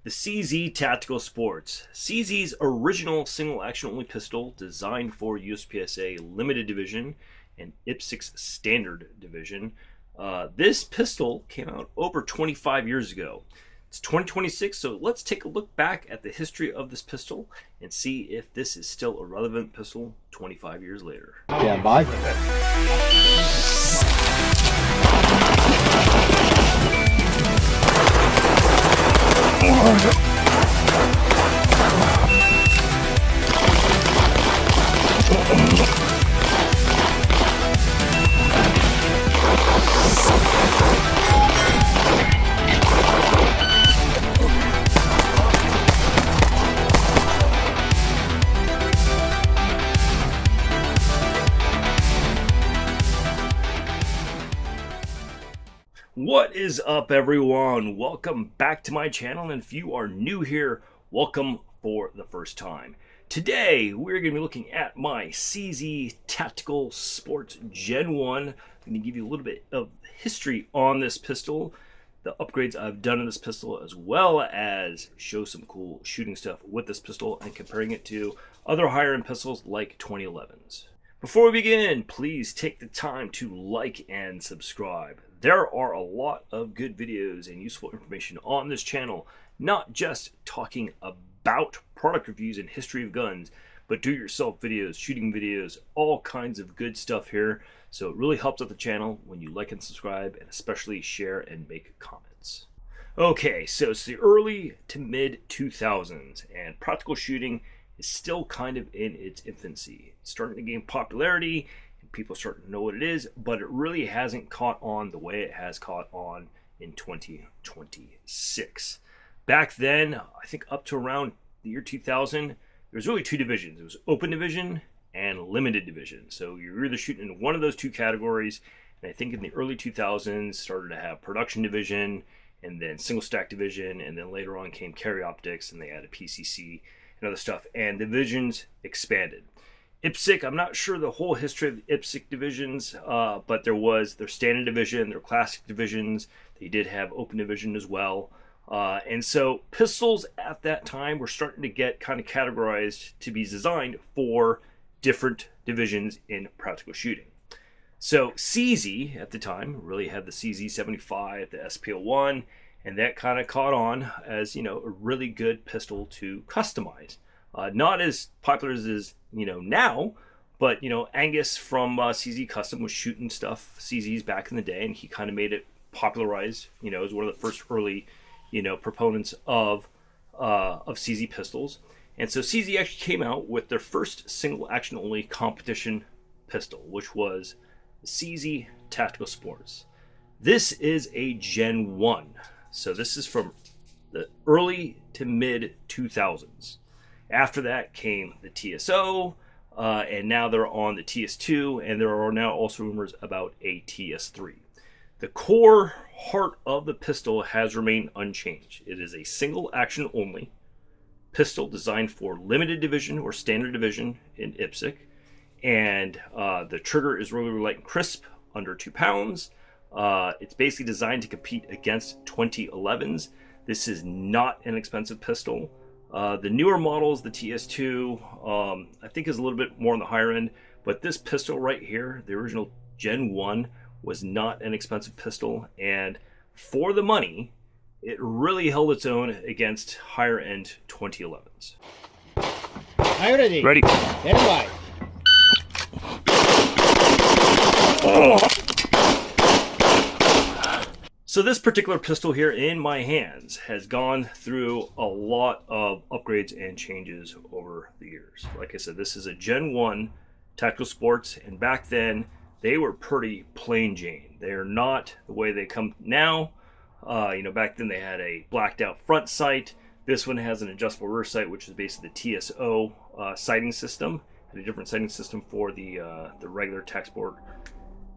The CZ Tactical Sports. CZ's original single action only pistol designed for USPSA Limited Division and IPSC Standard Division. This pistol came out over 25 years ago. It's 2026, so let's take a look back at the history of this pistol and see if this is still a relevant pistol 25 years later. Stand by. What is up, everyone? Welcome back to my channel, and if you are new here, welcome for the first time. Today we're going to be looking at my CZ Tactical Sports Gen 1. I'm going to give you a little bit of history on this pistol, the upgrades I've done in this pistol, as well as show some cool shooting stuff with this pistol and comparing it to other higher end pistols like 2011s. Before we begin, please take the time to like and subscribe. There are a lot of good videos and useful information on this channel, not just talking about product reviews and history of guns, but do-it-yourself videos, shooting videos, all kinds of good stuff here. So it really helps out the channel when you like and subscribe, and especially share and make comments. Okay, so it's the early to mid 2000s, and practical shooting is still kind of in its infancy. It's starting to gain popularity, people starting to know what it is, but it really hasn't caught on the way it has caught on in 2026. Back then, I think up to around the year 2000, there was really two divisions. It was open division and limited division. So you're either shooting in one of those two categories, and I think in the early 2000s started to have production division and then single stack division, and then later on came carry optics, and they added PCC and other stuff, and divisions expanded. IPSC, I'm not sure the whole history of the IPSC divisions, but there was their standard division, their classic divisions. They did have open division as well. And so pistols at that time were starting to get kind of categorized to be designed for different divisions in practical shooting. So CZ at the time really had the CZ75, the SP01, and that kind of caught on as, you know, a really good pistol to customize. Not as popular as is, now, but, Angus from CZ Custom was shooting stuff, CZs back in the day, and he kind of made it popularized, as one of the first early, proponents of CZ pistols. And so CZ actually came out with their first single action only competition pistol, which was the CZ Tactical Sports. This is a Gen 1. So this is from the early to mid 2000s. After that came the TSO, and now they're on the TS2, and there are now also rumors about a TS3. The core heart of the pistol has remained unchanged. It is a single action only pistol designed for limited division or standard division in IPSC, and the trigger is really light and crisp, under 2 pounds. It's basically designed to compete against 2011s. This is not an expensive pistol. The newer models, the TS2, I think is a little bit more on the higher end, but this pistol right here, the original Gen 1, was not an expensive pistol, and for the money, it really held its own against higher end 2011s. Are you ready? Ready. Stand by. So this particular pistol here in my hands has gone through a lot of upgrades and changes over the years. Like I said, this is a Gen 1 Tactical Sports, and back then they were pretty plain Jane. They're not the way they come now. Back then they had a blacked out front sight. This one has an adjustable rear sight, which is basically the TSO sighting system. Had a different sighting system for the regular tac sport.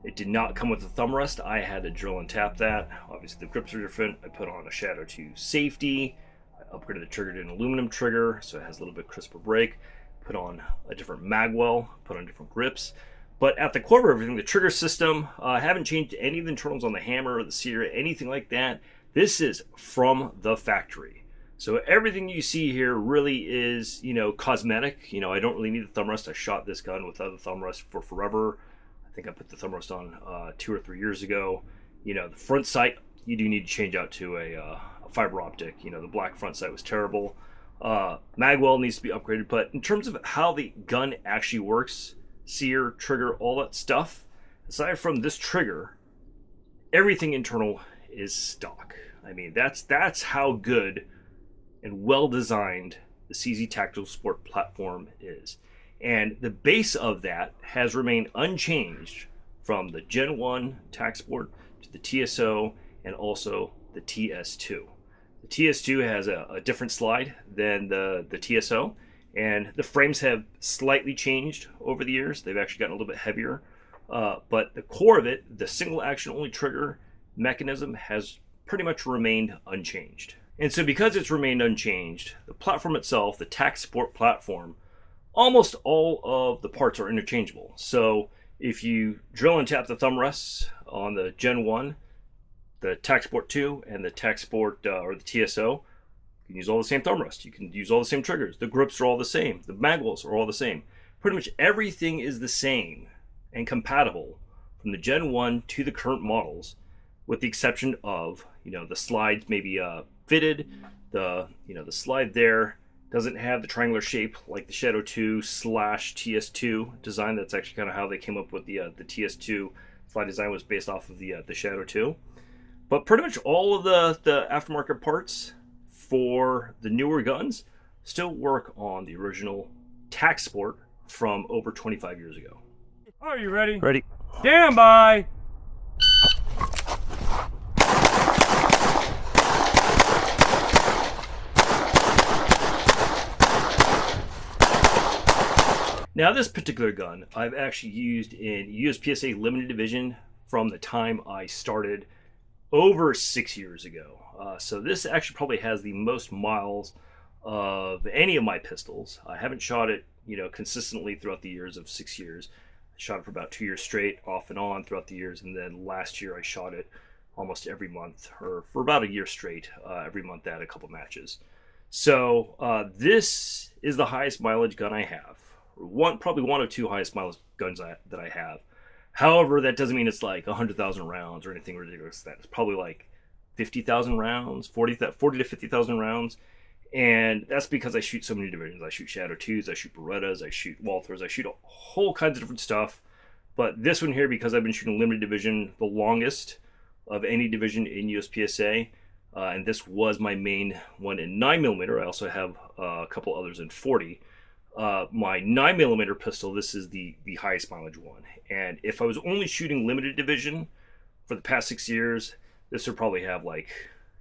It did not come with a thumb rest. I had to drill and tap that. Obviously the grips are different. I put on a Shadow 2 safety. I upgraded the trigger to an aluminum trigger, so it has a little bit crisper break. Put on a different magwell, put on different grips. But at the core of everything, the trigger system, I haven't changed any of the internals on the hammer or the sear, anything like that. This is from the factory. So everything you see here really is, cosmetic. I don't really need the thumb rest. I shot this gun without the thumb rest for forever. I think I put the thumb rest on 2 or 3 years ago. The front sight, you do need to change out to a fiber optic. The black front sight was terrible. Magwell needs to be upgraded, but in terms of how the gun actually works, sear, trigger, all that stuff, aside from this trigger, everything internal is stock. I mean, that's how good and well designed the CZ Tactical Sport platform is. And the base of that has remained unchanged from the Gen 1 TAC Sport to the TSO and also the TS2. The TS2 has a different slide than the TSO, and the frames have slightly changed over the years. They've actually gotten a little bit heavier, but the core of it, the single action only trigger mechanism, has pretty much remained unchanged. And so because it's remained unchanged, the platform itself, the TAC Sport platform, almost all of the parts are interchangeable. So if you drill and tap the thumb rests on the Gen 1, the TAC Sport 2, and the TAC Sport or the TSO, you can use all the same thumb rest. You can use all the same triggers. The grips are all the same. The magwells are all the same. Pretty much everything is the same and compatible from the Gen 1 to the current models, with the exception of, the slides maybe fitted. The slide there doesn't have the triangular shape like the Shadow 2 / TS2 design. That's actually kind of how they came up with the TS2 slide design, was based off of the Shadow 2. But pretty much all of the aftermarket parts for the newer guns still work on the original TAC Sport from over 25 years ago. Are you ready? Ready. Stand by! Now this particular gun I've actually used in USPSA limited division from the time I started over 6 years ago. So this actually probably has the most miles of any of my pistols. I haven't shot it, consistently throughout the years of 6 years. I shot it for about 2 years straight, off and on throughout the years, and then last year I shot it almost every month, or for about a year straight, every month at a couple matches. So this is the highest mileage gun I have. Probably one of two highest mileage guns that I have. However, that doesn't mean it's like 100,000 rounds or anything ridiculous. That it's probably like 50,000 rounds, 40 to 50,000 rounds. And that's because I shoot so many divisions. I shoot Shadow 2s, I shoot Berettas, I shoot Walthers, I shoot a whole kinds of different stuff. But this one here, because I've been shooting limited division the longest of any division in USPSA, and this was my main one in 9mm. I also have a couple others in 40. My 9mm pistol, this is the highest mileage one. And if I was only shooting limited division for the past 6 years, this would probably have like,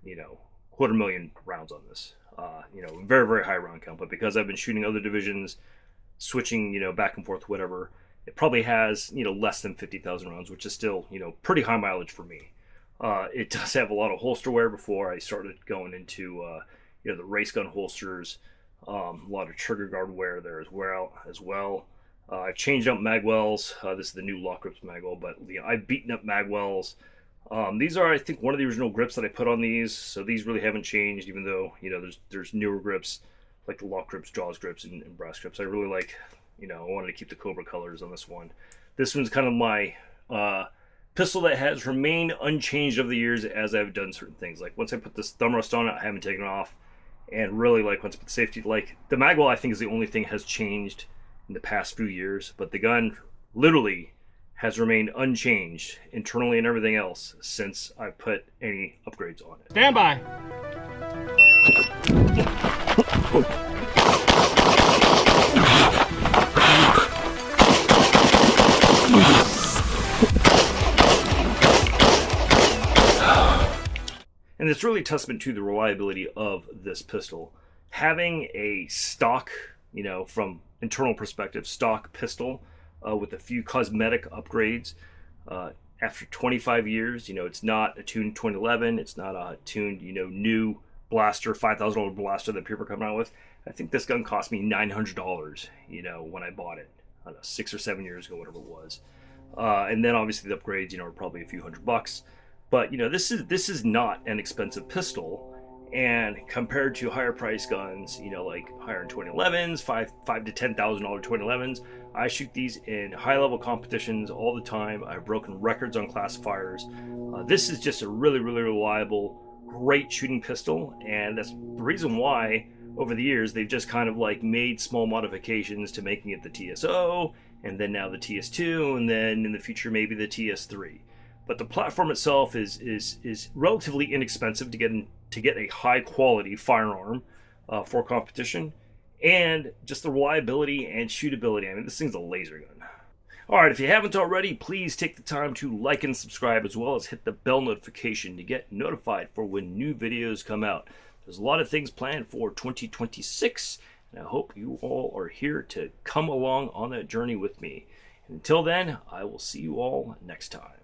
250,000 rounds on this. Very, very high round count. But because I've been shooting other divisions, switching, back and forth, whatever, it probably has, less than 50,000 rounds, which is still, pretty high mileage for me. It does have a lot of holster wear before I started going into, the race gun holsters. A lot of trigger guard wear there as well. I've changed up magwells. This is the new lock grips magwell, but I've beaten up magwells. These are, I think, one of the original grips that I put on these, so these really haven't changed, even though there's newer grips like the lock grips, jaws grips, and brass grips. I really like, I wanted to keep the Cobra colors on this one. This one's kind of my pistol that has remained unchanged over the years as I've done certain things. Like once I put this thumb rest on it, I haven't taken it off. And really, like, once I put the safety, like, the magwell, I think, is the only thing that has changed in the past few years. But the gun literally has remained unchanged internally and everything else since I put any upgrades on it. Stand by! And it's really a testament to the reliability of this pistol. Having a stock, from internal perspective, stock pistol with a few cosmetic upgrades after 25 years, it's not a tuned 2011, it's not a tuned, new blaster, $5,000 blaster that people are coming out with. I think this gun cost me $900, when I bought it, I don't know, 6 or 7 years ago, whatever it was. And then obviously the upgrades, are probably a few $100. But this is not an expensive pistol, And compared to higher price guns, like higher in 2011s, five to $10,000 2011s, I shoot these in high level competitions all the time. I've broken records on classifiers. This is just a really, really reliable, great shooting pistol, and that's the reason why over the years they've just kind of like made small modifications to making it the TSO, and then now the TS2, and then in the future maybe the TS3. But the platform itself is relatively inexpensive to get a high quality firearm for competition, and just the reliability and shootability. I mean, this thing's a laser gun. All right, if you haven't already, please take the time to like and subscribe, as well as hit the bell notification to get notified for when new videos come out. There's a lot of things planned for 2026, and I hope you all are here to come along on that journey with me. Until then, I will see you all next time.